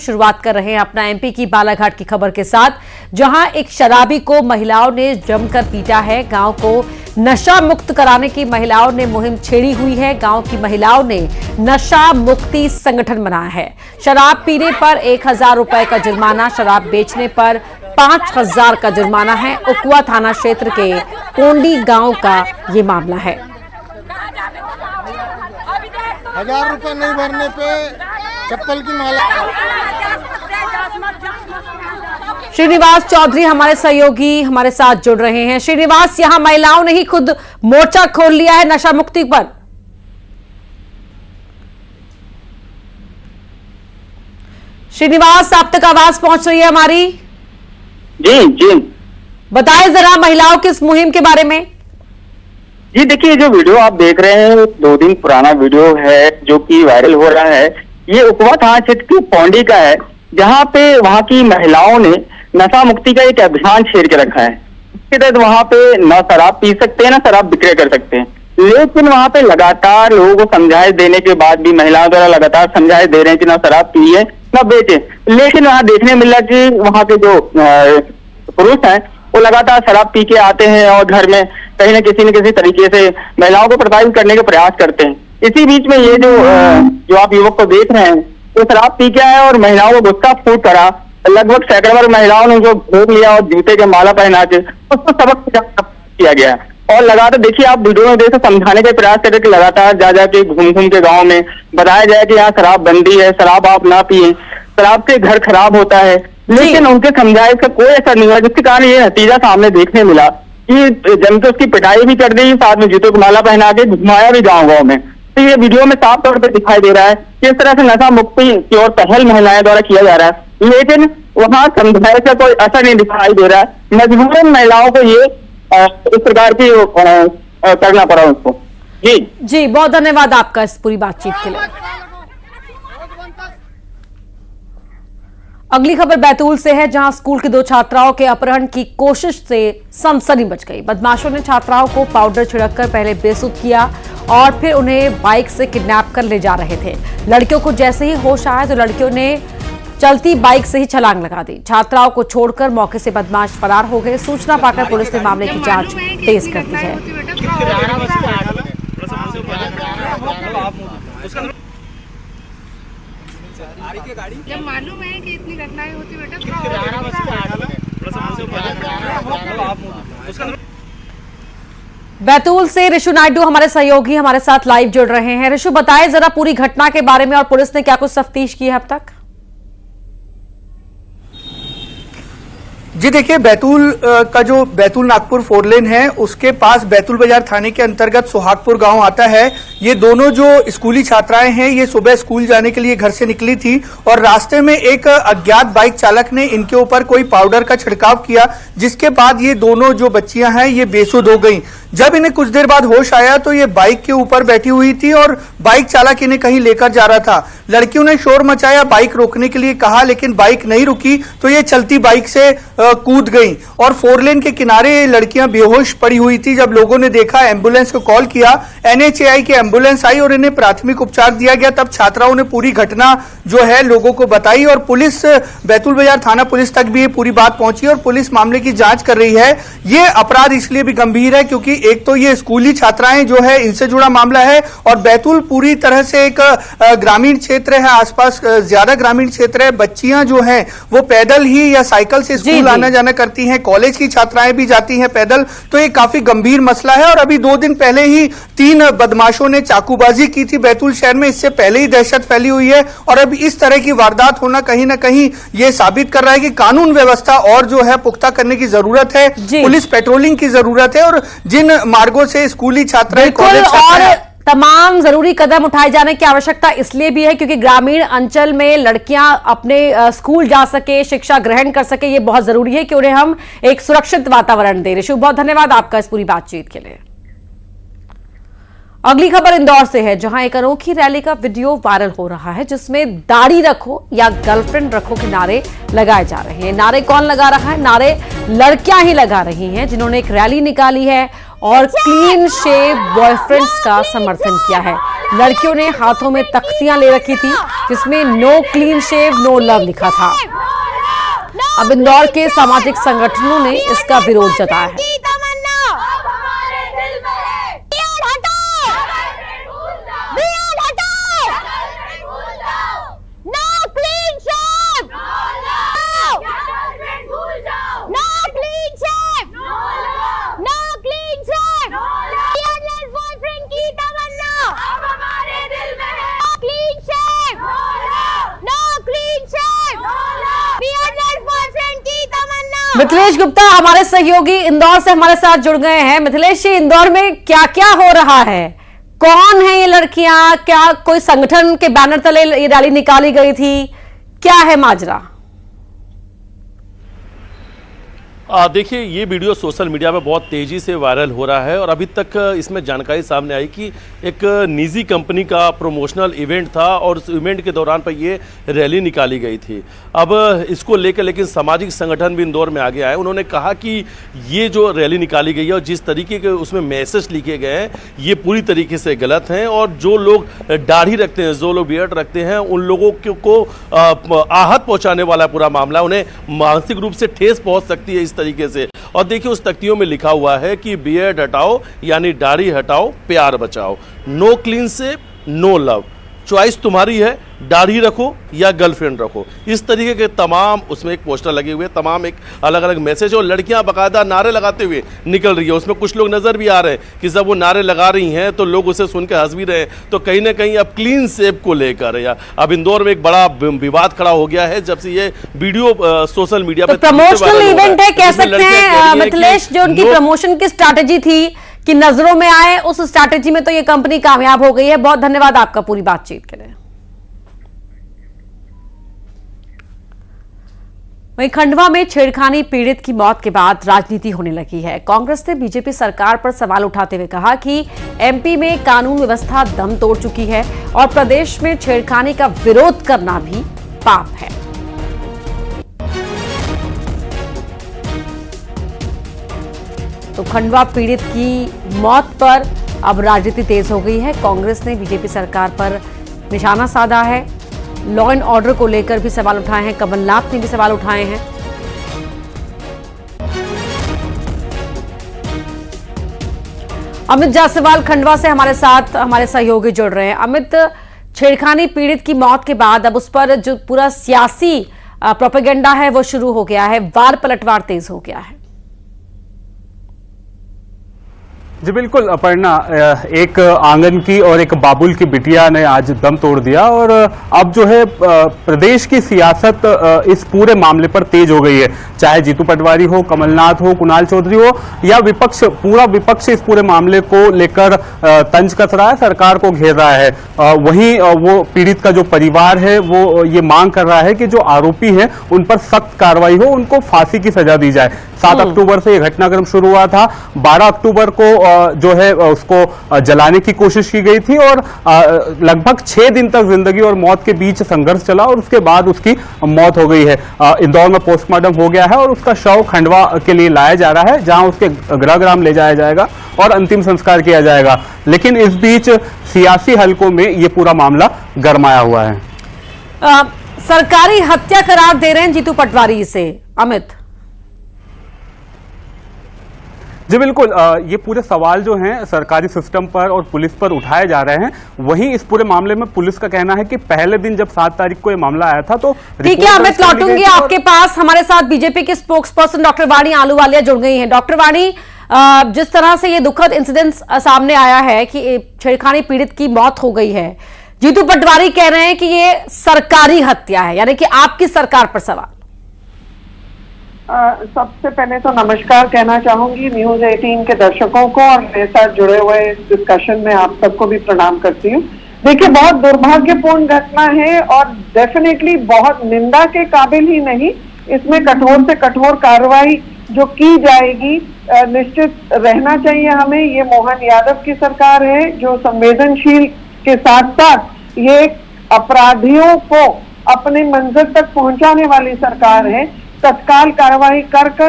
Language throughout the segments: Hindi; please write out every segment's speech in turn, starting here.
शुरुआत कर रहे हैं अपना एमपी की बालाघाट की खबर के साथ, जहां एक शराबी को महिलाओं ने जमकर पीटा है। गांव को नशा मुक्त कराने की महिलाओं ने मुहिम छेड़ी हुई है। गांव की महिलाओं ने नशा मुक्ति संगठन बनाया है। शराब पीने पर 1000 रुपए का जुर्माना, शराब बेचने पर 5000 का जुर्माना है। उकुआ थाना क्षेत्र के कोंडी गांव का ये मामला है। 1000 रुपए नहीं भरने पे चप्पल की माला। श्रीनिवास चौधरी हमारे सहयोगी हमारे साथ जुड़ रहे हैं। श्रीनिवास, यहां महिलाओं ने ही खुद मोर्चा खोल लिया है नशा मुक्ति पर। श्रीनिवास, आप तक आवाज पहुंच रही है हमारी? जी जी, बताएं जरा महिलाओं की इस मुहिम के बारे में। जी देखिए, जो वीडियो आप देख रहे हैं 2 दिन पुराना वीडियो है जो कि वायरल हो रहा है। ये उकुआ थाना क्षेत्र की पौंडी का है, जहाँ पे वहाँ की महिलाओं ने नशा मुक्ति का एक अभियान छेड़ के रखा है। इसके तहत वहाँ पे न शराब पी सकते हैं, न शराब विक्रय कर सकते हैं। लेकिन वहाँ पे लगातार लोगों को समझाइश देने के बाद भी महिलाओं द्वारा लगातार समझाइश दे रहे हैं कि न शराब पिए न बेचे। लेकिन वहाँ देखने मिला कि वहाँ के जो पुरुष हैं वो लगातार शराब पी के आते हैं और घर में कहीं न किसी तरीके से महिलाओं को प्रताड़ित करने के प्रयास करते हैं। इसी बीच में ये जो आप युवक को देख रहे हैं वो शराब पी के आया और महिलाओं को गुस्सा फूट करा। लगभग सैकड़ों महिलाओं ने उनको घोट लिया और जूते के माला पहना के उसको सबक किया गया। और लगातार देखिए, आप वीडियो में देख समझाने का प्रयास कर रहे कि लगातार जा के घूम के गाँव में बताया जाए कि यहाँ शराब बंदी है, शराब आप ना पिए, शराब से घर खराब होता है। लेकिन उनके समझाइश का कोई असर नहीं हुआ, जिसके कारण ये नतीजा सामने देखने मिला कि जम के उसकी पिटाई भी कर दी, साथ में जूतों को माला पहना के घुमाया भी गाँव में। तो ये वीडियो में साफ तौर पे दिखाई दे रहा है कि इस तरह से नशा मुक्ति की ओर पहल महिलाएं द्वारा किया जा रहा है। लेकिन वहाँ समझाइश का कोई असर नहीं दिखाई दे रहा है। मजबूरन महिलाओं को ये इस प्रकार की करना पड़ा उसको। जी, बहुत धन्यवाद आपका इस पूरी बातचीत के लिए। अगली खबर बैतूल से है, जहां स्कूल की 2 छात्राओं के अपहरण की कोशिश से सनसनी मच गई। बदमाशों ने छात्राओं को पाउडर छिड़ककर पहले बेसुध किया और फिर उन्हें बाइक से किडनैप कर ले जा रहे थे। लड़कियों को जैसे ही होश आया तो लड़कियों ने चलती बाइक से ही छलांग लगा दी। छात्राओं को छोड़कर मौके से बदमाश फरार हो गए। सूचना पाकर पुलिस ने मामले की जांच तेज कर दी है। जब मालूम है कि इतनी घटनाएं होती बेटा। बैतूल से ऋषु नायडू हमारे सहयोगी हमारे साथ लाइव जुड़ रहे हैं। ऋषु, बताएं जरा पूरी घटना के बारे में और पुलिस ने क्या कुछ तफ्तीश की है अब तक? जी देखिए, बैतूल का जो बैतूल नागपुर 4 लेन है उसके पास बैतूल बाजार थाने के अंतर्गत सुहागपुर गांव आता है। ये दोनों जो स्कूली छात्राएं हैं ये सुबह स्कूल जाने के लिए घर से निकली थी और रास्ते में एक अज्ञात बाइक चालक ने इनके ऊपर कोई पाउडर का छिड़काव किया, जिसके बाद ये दोनों जो बच्चियां हैं ये बेसुध हो गईं। जब इन्हें कुछ देर बाद होश आया तो ये बाइक के ऊपर बैठी हुई थी और बाइक चालक इन्हें कहीं लेकर जा रहा था। लड़कियों ने शोर मचाया, बाइक रोकने के लिए कहा, लेकिन बाइक नहीं रुकी तो ये चलती बाइक से कूद गई और 4 लेन के किनारे लड़कियां बेहोश पड़ी हुई थी। जब लोगों ने देखा, एम्बुलेंस को कॉल किया, NHAI की एम्बुलेंस आई और इन्हें प्राथमिक उपचार दिया गया। तब छात्राओं ने पूरी घटना जो है लोगों को बताई और पुलिस, बैतूल बाजार थाना पुलिस तक भी ये पूरी बात पहुंची और पुलिस मामले की जांच कर रही है। ये अपराध इसलिए भी गंभीर है क्योंकि एक तो ये स्कूली छात्राएं जो है इनसे जुड़ा मामला है और बैतूल पूरी तरह से एक ग्रामीण क्षेत्र है, आसपास ज्यादा ग्रामीण क्षेत्र है। बच्चियां जो हैं वो पैदल ही या साइकिल से स्कूल आना जाना करती हैं, कॉलेज की छात्राएं भी जाती हैं पैदल। तो ये काफी गंभीर मसला है और अभी 2 दिन पहले ही 3 बदमाशों ने चाकूबाजी की थी बैतूल शहर में। इससे पहले ही दहशत फैली हुई है और अब इस तरह की वारदात होना कहीं ना कहीं ये साबित कर रहा है कि कानून व्यवस्था और जो है पुख्ता करने की जरूरत है, पुलिस पेट्रोलिंग की जरूरत है और जिन मार्गों से स्कूली छात्राएं कॉलेज और तमाम जरूरी कदम उठाए जाने की आवश्यकता इसलिए भी है क्योंकि ग्रामीण अंचल में लड़कियां अपने स्कूल जा सके, शिक्षा ग्रहण कर सके। ये बहुत जरूरी है कि उन्हें हम एक सुरक्षित वातावरण दें। ऋषु, बहुत धन्यवाद आपका इस पूरी बातचीत के लिए। अगली खबर इंदौर से है, जहां एक अनोखी रैली का वीडियो वायरल हो रहा है जिसमें दाढ़ी रखो या गर्लफ्रेंड रखो के नारे लगाए जा रहे हैं। नारे कौन लगा रहा है? नारे लड़कियां ही लगा रही हैं, जिन्होंने एक रैली निकाली है और क्लीन शेव बॉयफ्रेंड्स का समर्थन किया है। लड़कियों ने हाथों में तख्तियां ले रखी थी जिसमें no clean shave no love लिखा था। अब इंदौर के सामाजिक संगठनों ने इसका विरोध जताया है। मिथिलेश गुप्ता हमारे सहयोगी इंदौर से हमारे साथ जुड़ गए हैं। मिथिलेश जी, इंदौर में क्या क्या हो रहा है? कौन है ये लड़कियां? क्या कोई संगठन के बैनर तले ये रैली निकाली गई थी? क्या है माजरा? देखिए, ये वीडियो सोशल मीडिया में बहुत तेज़ी से वायरल हो रहा है और अभी तक इसमें जानकारी सामने आई कि एक निजी कंपनी का प्रमोशनल इवेंट था और उस इवेंट के दौरान पर ये रैली निकाली गई थी। अब इसको लेकर लेकिन सामाजिक संगठन भी इंदौर में आगे आए। उन्होंने कहा कि ये जो रैली निकाली गई है और जिस तरीके के उसमें मैसेज लिखे गए हैं ये पूरी तरीके से गलत हैं और जो लोग दाढ़ी रखते हैं, जो लोग बियर्ड रखते हैं, उन लोगों को आहत पहुँचाने वाला पूरा मामला, उन्हें मानसिक रूप से ठेस पहुँच सकती है इस तरीके से। और देखिए, उस तख्तियों में लिखा हुआ है कि बियर्ड हटाओ यानी दाढ़ी हटाओ, प्यार बचाओ, no clean shave no love, choice तुम्हारी है, दाढ़ी रखो या गर्लफ्रेंड रखो। इस तरीके के तमाम उसमें एक पोस्टर लगे हुए, तमाम एक अलग अलग मैसेज, और लड़कियां बाकायदा नारे लगाते हुए निकल रही है। उसमें कुछ लोग नजर भी आ रहे हैं कि जब वो नारे लगा रही हैं तो लोग उसे सुनकर हंस भी रहे हैं। तो कहीं ना कहीं अब क्लीन शेव को लेकर या अब इंदौर में एक बड़ा विवाद खड़ा हो गया है जब से ये वीडियो सोशल मीडिया पर प्रमोशनल इवेंट है, कह सकते हैं मिथिलेश। जो उनकी प्रमोशन की स्ट्रैटेजी थी कि नजरों में आए, उस स्ट्रैटेजी में तो ये कंपनी कामयाब हो गई है। बहुत धन्यवाद आपका पूरी बातचीत के लिए। वहीं खंडवा में छेड़खानी पीड़ित की मौत के बाद राजनीति होने लगी है। कांग्रेस ने बीजेपी सरकार पर सवाल उठाते हुए कहा कि एमपी में कानून व्यवस्था दम तोड़ चुकी है और प्रदेश में छेड़खानी का विरोध करना भी पाप है। तो खंडवा पीड़ित की मौत पर अब राजनीति तेज हो गई है। कांग्रेस ने बीजेपी सरकार पर निशाना साधा है। लॉ एंड ऑर्डर को लेकर भी सवाल उठाए हैं। कमलनाथ ने भी सवाल उठाए हैं। अमित जायसवाल खंडवा से हमारे साथ हमारे सहयोगी जुड़ रहे हैं। अमित, छेड़खानी पीड़ित की मौत के बाद अब उस पर जो पूरा सियासी प्रोपेगेंडा है वो शुरू हो गया है, वार पलटवार तेज हो गया है। जी बिल्कुल अपर्णा, एक आंगन की और एक बाबुल की बिटिया ने आज दम तोड़ दिया और अब जो है प्रदेश की सियासत इस पूरे मामले पर तेज हो गई है। चाहे जीतू पटवारी हो, कमलनाथ हो, कुणाल चौधरी हो या विपक्ष, पूरा विपक्ष इस पूरे मामले को लेकर तंज कस रहा है, सरकार को घेर रहा है। वहीं वो पीड़ित का जो परिवार है वो ये मांग कर रहा है कि जो आरोपी हैं उन पर सख्त कार्रवाई हो, उनको फांसी की सजा दी जाए। 7 अक्टूबर से ये घटनाक्रम शुरू हुआ था। 12 अक्टूबर को जो है उसको जलाने की कोशिश की गई थी और लगभग 6 दिन तक जिंदगी और मौत के बीच संघर्ष चला और उसके बाद उसकी मौत हो गई है। इंदौर में पोस्टमार्टम हो गया है और उसका शव खंडवा के लिए लाया जा रहा है, जहां उसके गृहग्राम ले जाया जाएगा और अंतिम संस्कार किया जाएगा। लेकिन इस बीच सियासी हलकों में ये पूरा मामला गरमाया हुआ है। सरकारी हत्या करार दे रहे हैं जीतू पटवारी इसे, अमित। जी बिल्कुल, ये पूरे सवाल जो हैं सरकारी सिस्टम पर और पुलिस पर उठाए जा रहे हैं। वहीं इस पूरे मामले में पुलिस का कहना है कि पहले दिन जब 7 तारीख को ये मामला आया था तो ठीक है अमित, लौटूंगी आपके पास। हमारे साथ बीजेपी के स्पोक्स पर्सन डॉक्टर वाणी आलूवालिया जुड़ गई हैं। डॉक्टर वाणी, जिस तरह से ये दुखद इंसिडेंट सामने आया है कि छेड़खानी पीड़ित की मौत हो गई है, जीतू पटवारी कह रहे हैं कि ये सरकारी हत्या है, यानी कि आपकी सरकार पर सवाल। सबसे पहले तो नमस्कार कहना चाहूंगी न्यूज 18 के दर्शकों को और मेरे साथ जुड़े हुए इस डिस्कशन में आप सबको भी प्रणाम करती हूँ। देखिए, बहुत दुर्भाग्यपूर्ण घटना है और डेफिनेटली बहुत निंदा के काबिल ही नहीं, इसमें कठोर से कठोर कार्रवाई जो की जाएगी निश्चित रहना चाहिए हमें। ये मोहन यादव की सरकार है जो संवेदनशील के साथ साथ ये अपराधियों को अपने मंजिल तक पहुंचाने वाली सरकार है। तत्काल कार्रवाई करके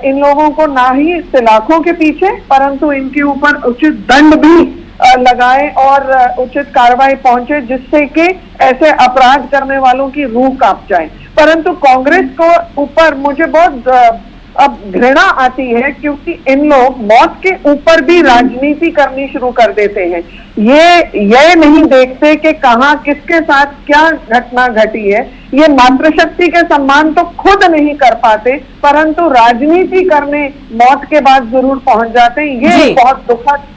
इन लोगों को ना ही सलाखों के पीछे परंतु इनके ऊपर उचित दंड भी लगाए और उचित कार्रवाई पहुंचे, जिससे कि ऐसे अपराध करने वालों की रूह कांप जाए। परंतु कांग्रेस को ऊपर मुझे बहुत अब घृणा आती है, क्योंकि इन लोग मौत के ऊपर भी राजनीति करनी शुरू कर देते हैं। ये नहीं देखते कि कहां किसके साथ क्या घटना घटी है। ये मातृशक्ति के सम्मान तो खुद नहीं कर पाते, परंतु राजनीति करने मौत के बाद जरूर पहुंच जाते हैं। ये बहुत दुखद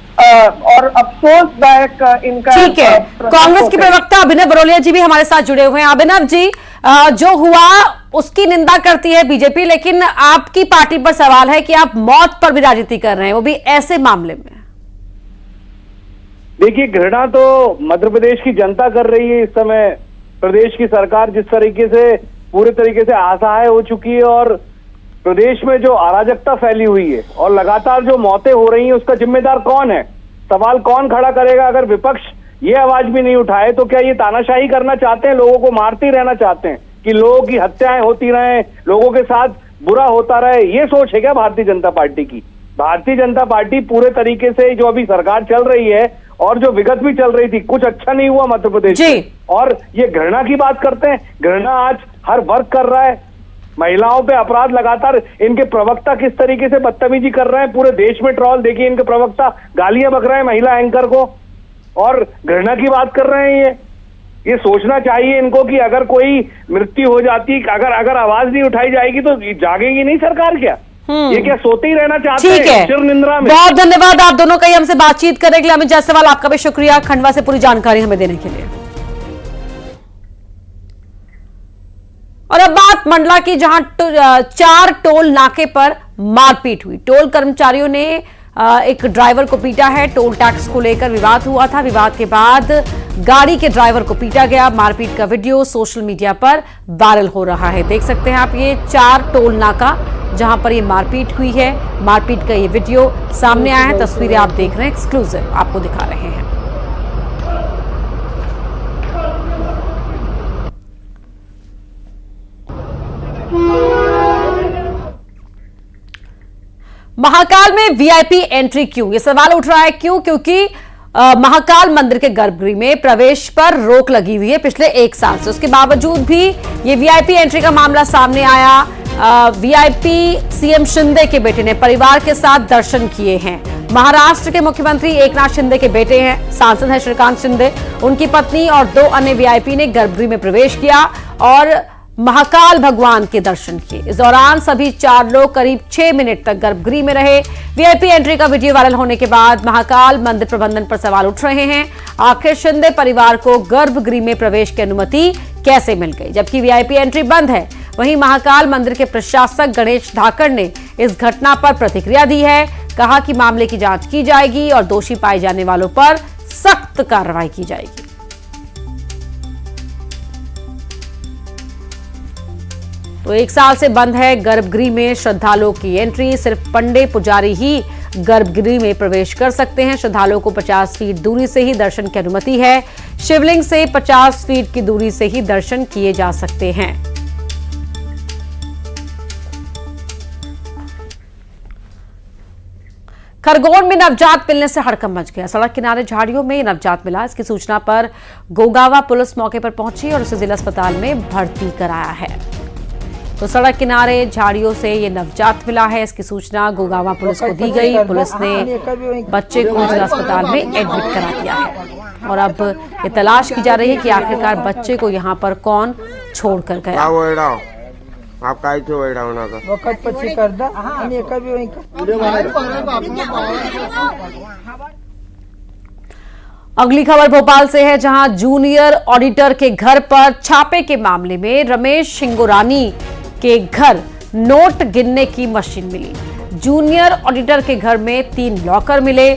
और अफसोसदायक इनका। ठीक है, कांग्रेस के प्रवक्ता अभिनव बरोलिया जी भी हमारे साथ जुड़े हुए हैं। अभिनव जी, जो हुआ उसकी निंदा करती है बीजेपी, लेकिन आपकी पार्टी पर सवाल है कि आप मौत पर भी राजनीति कर रहे हैं, वो भी ऐसे मामले में। देखिए, घृणा तो मध्य प्रदेश की जनता कर रही है। इस समय प्रदेश की सरकार जिस तरीके से पूरे तरीके से असहाय हो चुकी है और प्रदेश में जो अराजकता फैली हुई है और लगातार जो मौतें हो रही हैं, उसका जिम्मेदार कौन है? सवाल कौन खड़ा करेगा? अगर विपक्ष ये आवाज भी नहीं उठाए तो क्या ये तानाशाही करना चाहते हैं? लोगों को मारते रहना चाहते हैं कि लोगों की हत्याएं होती रहे, लोगों के साथ बुरा होता रहे? ये सोच है क्या भारतीय जनता पार्टी की? भारतीय जनता पार्टी पूरे तरीके से जो अभी सरकार चल रही है और जो विगत भी चल रही थी, कुछ अच्छा नहीं हुआ मध्य प्रदेश में। और ये घृणा की बात करते हैं। घृणा आज हर वर्ग कर रहा है। महिलाओं पे अपराध लगातार, इनके प्रवक्ता किस तरीके से बदतमीजी कर रहे हैं, पूरे देश में ट्रोल। देखिए, इनके प्रवक्ता गालियां बक रहे हैं महिला एंकर को और घृणा की बात कर रहे हैं। ये सोचना चाहिए इनको कि अगर कोई मृत्यु हो जाती, अगर आवाज नहीं उठाई जाएगी तो जागेगी नहीं सरकार क्या? ये क्या सोते ही रहना चाहते हैं? ठीक है, चिर निंद्रा में। बहुत धन्यवाद आप दोनों का हमसे बातचीत करने के लिए। अमित जायसवाल, आपका भी शुक्रिया खंडवा से पूरी जानकारी हमें देने के लिए। और अब बात मंडला की, जहां 4 टोल नाके पर मारपीट हुई। टोल कर्मचारियों ने एक ड्राइवर को पीटा है। टोल टैक्स को लेकर विवाद हुआ था। विवाद के बाद गाड़ी के ड्राइवर को पीटा गया। मारपीट का वीडियो सोशल मीडिया पर वायरल हो रहा है। देख सकते हैं आप, ये 4 टोल नाका जहां पर ये मारपीट हुई है। मारपीट का ये वीडियो सामने आया है। तस्वीरें आप देख रहे हैं, एक्सक्लूसिव आपको दिखा रहे हैं। महाकाल में वीआईपी एंट्री क्यों? ये सवाल उठ रहा है। क्यों? क्योंकि महाकाल मंदिर के गर्भगृह में प्रवेश पर रोक लगी हुई है पिछले 1 साल से। उसके बावजूद भी ये वीआईपी एंट्री का मामला सामने आया। वीआईपी सीएम शिंदे के बेटे ने परिवार के साथ दर्शन किए हैं। महाराष्ट्र के मुख्यमंत्री एकनाथ शिंदे के बेटे हैं, सांसद हैं श्रीकांत शिंदे। उनकी पत्नी और 2 अन्य वीआईपी ने गर्भगृह में प्रवेश किया और महाकाल भगवान के दर्शन किए। इस दौरान सभी 4 लोग करीब 6 मिनट तक गर्भगृह में रहे। वीआईपी एंट्री का वीडियो वायरल होने के बाद महाकाल मंदिर प्रबंधन पर सवाल उठ रहे हैं। आखिर शिंदे परिवार को गर्भगृह में प्रवेश की अनुमति कैसे मिल गई, जबकि वीआईपी एंट्री बंद है? वहीं महाकाल मंदिर के प्रशासक गणेश धाकड़ ने इस घटना पर प्रतिक्रिया दी है। कहा कि मामले की जांच की जाएगी और दोषी पाए जाने वालों पर सख्त कार्रवाई की जाएगी। तो 1 साल से बंद है गर्भगृह में श्रद्धालुओं की एंट्री। सिर्फ पंडे पुजारी ही गर्भगृह में प्रवेश कर सकते हैं। श्रद्धालुओं को 50 फीट दूरी से ही दर्शन की अनुमति है। शिवलिंग से 50 फीट की दूरी से ही दर्शन किए जा सकते हैं। खरगोन में नवजात मिलने से हड़कंप मच गया। सड़क किनारे झाड़ियों में नवजात मिला। इसकी सूचना पर गोगावा पुलिस मौके पर पहुंची और उसे जिला अस्पताल में भर्ती कराया है। तो सड़क किनारे झाड़ियों से ये नवजात मिला है। इसकी सूचना गोगावा पुलिस को दी गई। पुलिस ने बच्चे को जिला अस्पताल में एडमिट करा दिया है और अब ये तलाश की जा रही है कि आखिरकार बच्चे को यहाँ पर कौन छोड़कर गया। आप काय वक्त पची कर दा आणि एका बी अगली खबर भोपाल से है, जहां जूनियर ऑडिटर के घर पर छापे के मामले में रमेश शिंगोरानी के घर नोट गिनने की मशीन मिली। जूनियर ऑडिटर के घर में 3 लॉकर मिले।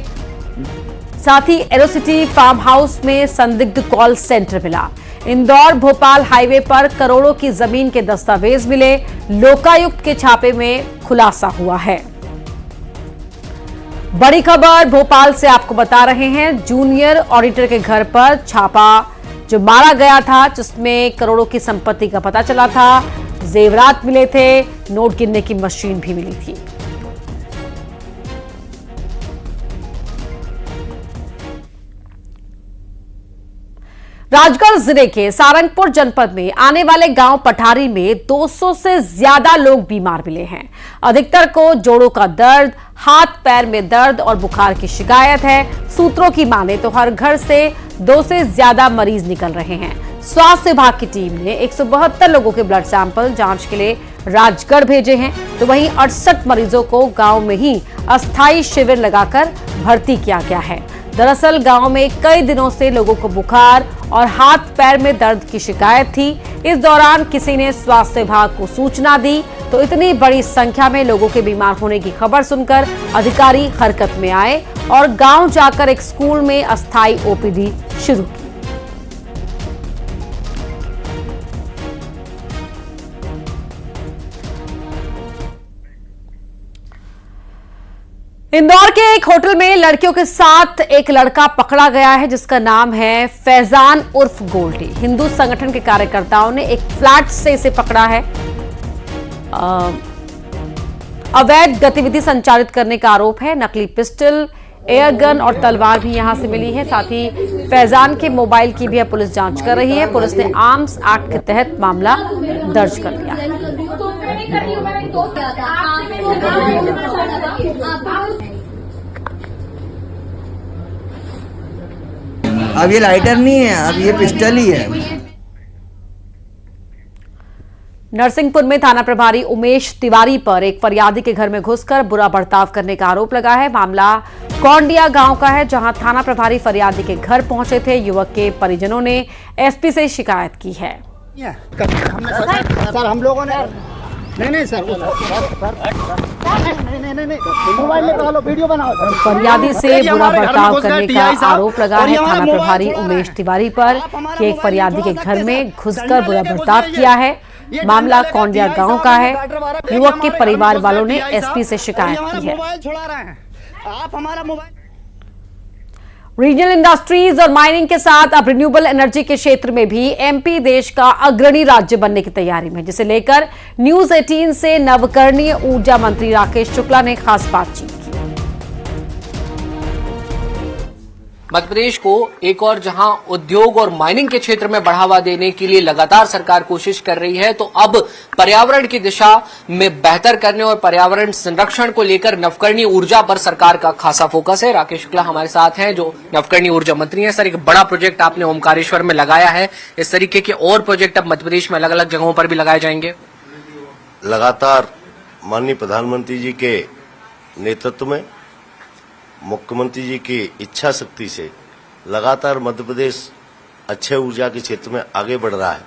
साथ ही एरोसिटी फार्म हाउस में संदिग्ध कॉल सेंटर मिला। इंदौर भोपाल हाईवे पर करोड़ों की जमीन के दस्तावेज मिले। लोकायुक्त के छापे में खुलासा हुआ है। बड़ी खबर भोपाल से आपको बता रहे हैं। जूनियर ऑडिटर के घर पर छापा जो मारा गया था, जिसमें करोड़ों की संपत्ति का पता चला था। जेवरात मिले थे, नोट गिनने की मशीन भी मिली थी। राजगढ़ जिले के सारंगपुर जनपद में आने वाले गांव पठारी में 200 से ज्यादा लोग बीमार मिले हैं। अधिकतर को जोड़ों का दर्द, हाथ पैर में दर्द और बुखार की शिकायत है। सूत्रों की माने तो हर घर से 2 से ज्यादा मरीज निकल रहे हैं। स्वास्थ्य विभाग की टीम ने 172 लोगों के ब्लड सैंपल जांच के लिए राजगढ़ भेजे हैं, तो वहीं 68 मरीजों को गांव में ही अस्थायी शिविर लगाकर भर्ती किया गया है। दरअसल गांव में कई दिनों से लोगों को बुखार और हाथ पैर में दर्द की शिकायत थी। इस दौरान किसी ने स्वास्थ्य विभाग को सूचना दी तो इतनी बड़ी संख्या में लोगों के बीमार होने की खबर सुनकर अधिकारी हरकत में आए और गांव जाकर एक स्कूल में अस्थायी ओपीडी शुरू की। इंदौर के एक होटल में लड़कियों के साथ एक लड़का पकड़ा गया है जिसका नाम है फैजान उर्फ गोल्डी। हिंदू संगठन के कार्यकर्ताओं ने एक फ्लैट से इसे पकड़ा है। अवैध गतिविधि संचालित करने का आरोप है। नकली पिस्टल, एयरगन और तलवार भी यहां से मिली है। साथ ही फैजान के मोबाइल की भी पुलिस जांच कर रही है। पुलिस ने आर्म्स एक्ट के तहत मामला दर्ज कर लिया है। अब ये लाइटर नहीं है, अब ये पिस्टल ही है। नरसिंहपुर में थाना प्रभारी उमेश तिवारी पर एक फरियादी के घर में घुसकर बुरा बर्ताव करने का आरोप लगा है। मामला कौंडिया गांव का है, जहां थाना प्रभारी फरियादी के घर पहुंचे थे। युवक के परिजनों ने एसपी से शिकायत की है। सर हम लोगों ने नहीं सर मोबाइल निकालो, वीडियो बनाओ। फरियादी से बुरा बर्ताव करने का आरोप लगा है थाना प्रभारी उमेश तिवारी पर कि एक फरियादी के घर में घुसकर बुरा बर्ताव किया है। मामला कौंडिया गांव का है। युवक के परिवार वालों ने एसपी से शिकायत की है। रीजनल इंडस्ट्रीज और माइनिंग के साथ अब रिन्यूएबल एनर्जी के क्षेत्र में भी एमपी देश का अग्रणी राज्य बनने की तैयारी में, जिसे लेकर न्यूज 18 से नवकरणीय ऊर्जा मंत्री राकेश शुक्ला ने खास बातचीत की। मध्य प्रदेश को एक और जहां उद्योग और माइनिंग के क्षेत्र में बढ़ावा देने के लिए लगातार सरकार कोशिश कर रही है, तो अब पर्यावरण की दिशा में बेहतर करने और पर्यावरण संरक्षण को लेकर नवकरणीय ऊर्जा पर सरकार का खासा फोकस है। राकेश शुक्ला हमारे साथ हैं, जो नवकरणीय ऊर्जा मंत्री हैं। सर, एक बड़ा प्रोजेक्ट आपने ओमकारेश्वर में लगाया है। इस तरीके के और प्रोजेक्ट अब मध्य प्रदेश में अलग अलग जगहों पर भी लगाए जाएंगे। लगातार माननीय प्रधानमंत्री जी के नेतृत्व में, मुख्यमंत्री जी की इच्छा शक्ति से लगातार मध्य प्रदेश अच्छे ऊर्जा के क्षेत्र में आगे बढ़ रहा है।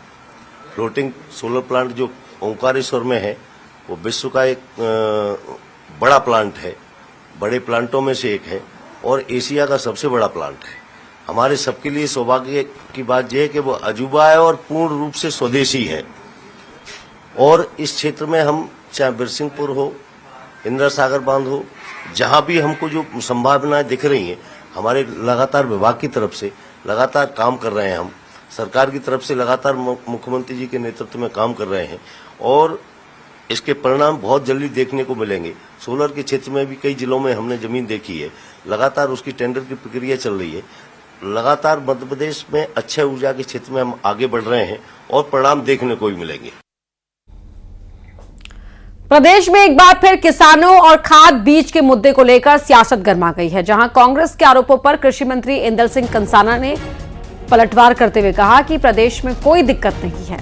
फ्लोटिंग सोलर प्लांट जो ओंकारेश्वर में है, वो विश्व का एक बड़ा प्लांट है, बड़े प्लांटों में से एक है और एशिया का सबसे बड़ा प्लांट है। हमारे सबके लिए सौभाग्य की बात यह है कि वो अजूबा है और पूर्ण रूप से स्वदेशी है। और इस क्षेत्र में हम चाहे बिरसिंहपुर हो, इंदिरा सागर बांध हो, जहां भी हमको जो संभावनाएं दिख रही हैं, हमारे लगातार विभाग की तरफ से लगातार काम कर रहे हैं। हम सरकार की तरफ से लगातार मुख्यमंत्री जी के नेतृत्व में काम कर रहे हैं और इसके परिणाम बहुत जल्दी देखने को मिलेंगे। सोलर के क्षेत्र में भी कई जिलों में हमने जमीन देखी है, लगातार उसकी टेंडर की प्रक्रिया चल रही है। लगातार मध्य प्रदेश में अच्छे ऊर्जा के क्षेत्र में हम आगे बढ़ रहे हैं और परिणाम देखने को भी मिलेंगे। प्रदेश में एक बार फिर किसानों और खाद बीज के मुद्दे को लेकर सियासत गर्मा गई है, जहां कांग्रेस के आरोपों पर कृषि मंत्री इंदल सिंह कंसाना ने पलटवार करते हुए कहा कि प्रदेश में कोई दिक्कत नहीं है।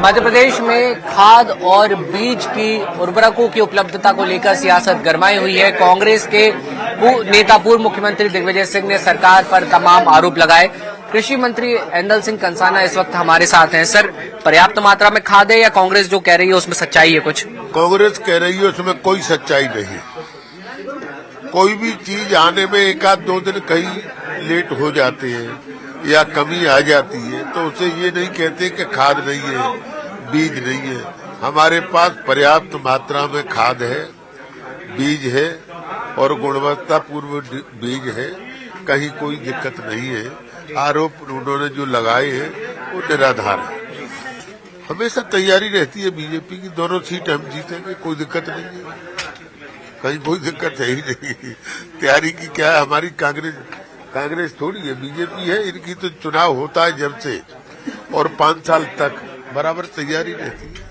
मध्य प्रदेश में खाद और बीज की उर्वरकों की उपलब्धता को लेकर सियासत गरमाई हुई है। कांग्रेस के नेता पूर्व मुख्यमंत्री दिग्विजय सिंह ने सरकार पर तमाम आरोप लगाए। कृषि मंत्री इंदल सिंह कंसाना इस वक्त हमारे साथ हैं। सर, पर्याप्त मात्रा में खाद है या कांग्रेस जो कह रही है उसमें सच्चाई है? कुछ कांग्रेस कह रही है उसमें कोई सच्चाई नहीं। कोई भी चीज आने में 1-2 दिन कहीं लेट हो जाते हैं या कमी आ जाती है, तो उसे ये नहीं कहते कि खाद नहीं है, बीज नहीं है। हमारे पास पर्याप्त मात्रा में खाद है, बीज है और गुणवत्तापूर्ण बीज है। कहीं कोई दिक्कत नहीं है। आरोप उन्होंने जो लगाए हैं वो निराधार है। हमेशा तैयारी रहती है बीजेपी की, दोनों सीट हम जीतेंगे, कोई दिक्कत नहीं है। कहीं कोई दिक्कत है ही नहीं। तैयारी की क्या है, हमारी कांग्रेस कांग्रेस थोड़ी है, बीजेपी है। इनकी तो चुनाव होता है जब से, और 5 साल तक बराबर तैयारी रहती है।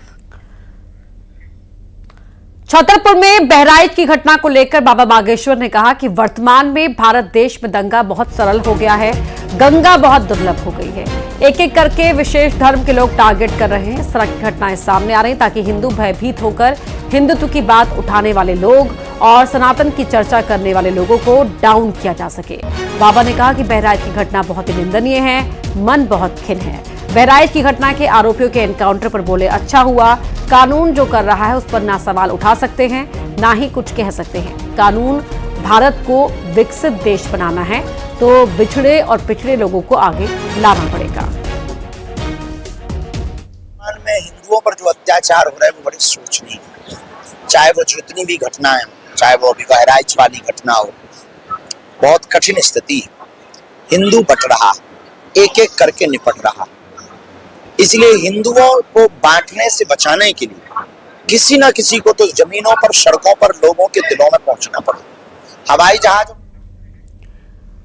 छतरपुर में बहराइच की घटना को लेकर बाबा बागेश्वर ने कहा कि वर्तमान में भारत देश में दंगा बहुत सरल हो गया है, गंगा बहुत दुर्लभ हो गई है। एक एक करके विशेष धर्म के लोग टारगेट कर रहे हैं। इस तरह की घटनाएं सामने आ रही ताकि हिंदू भयभीत होकर हिंदुत्व की बात उठाने वाले लोग और सनातन की चर्चा करने वाले लोगों को डाउन किया जा सके। बाबा ने कहा कि बहराइच की घटना बहुत ही निंदनीय है, मन बहुत खिन्न है। बहराइच की घटना के आरोपियों के एनकाउंटर पर बोले अच्छा हुआ, कानून जो कर रहा है उस पर ना सवाल उठा सकते हैं ना ही कुछ कह सकते हैं। कानून भारत को विकसित देश बनाना है तो बिछड़े और पिछड़े लोगों को आगे लाना पड़ेगा। में हिंदुओं पर जो अत्याचार हो रहा है वो बड़ी सोचनीय है। चाहे वो जितनी भी घटनाएं, चाहे वो अभी बहराइच वाली घटना हो, बहुत कठिन स्थिति। हिंदू बट रहा, एक एक करके निपट रहा। इसलिए हिंदुओं को बांटने से बचाने के लिए किसी ना किसी को तो जमीनों पर, सड़कों पर लोगों के दिलों में पहुंचना पड़े। हवाई जहाज।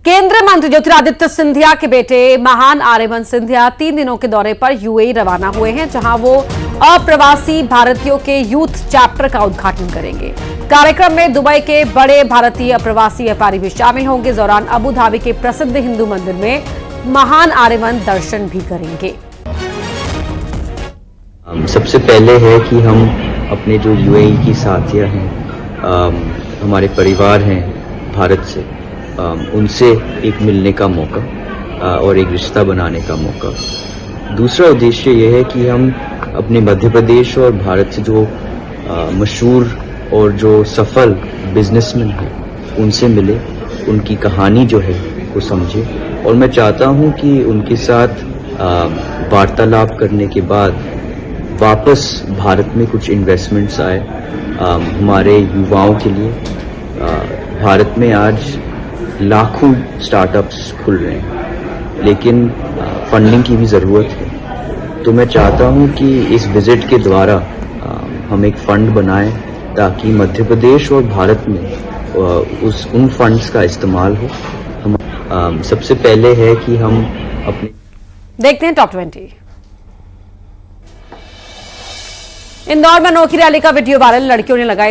केंद्रीय मंत्री ज्योतिरादित्य सिंधिया के बेटे महान आर्यमन सिंधिया 3 दिनों के दौरे पर यूएई रवाना हुए हैं, जहां वो अप्रवासी भारतीयों के यूथ चैप्टर का उद्घाटन करेंगे। कार्यक्रम में दुबई के बड़े भारतीय अप्रवासी व्यापारी भी शामिल होंगे। इस दौरान अबू धाबी के प्रसिद्ध हिंदू मंदिर में महान आर्यमन दर्शन भी करेंगे। सबसे पहले है कि हम अपने जो यूएई की साथियां हैं, हमारे परिवार हैं भारत से, उनसे एक मिलने का मौका और एक रिश्ता बनाने का मौका। दूसरा उद्देश्य यह है कि हम अपने मध्य प्रदेश और भारत से जो मशहूर और जो सफल बिजनेसमैन हैं उनसे मिले, उनकी कहानी जो है वो समझे। और मैं चाहता हूं कि उनके साथ वार्तालाप करने के बाद वापस भारत में कुछ इन्वेस्टमेंट्स आए हमारे युवाओं के लिए। भारत में आज लाखों स्टार्टअप्स खुल रहे हैं, लेकिन फंडिंग की भी ज़रूरत है। तो मैं चाहता हूं कि इस विजिट के द्वारा हम एक फंड बनाएं ताकि मध्य प्रदेश और भारत में उन फंड्स का इस्तेमाल हो। हम सबसे पहले है कि हम अपने देखते हैं टॉप 20। इंदौर में अनोखी रैली का वीडियो वायरल, लड़कियों ने लगाई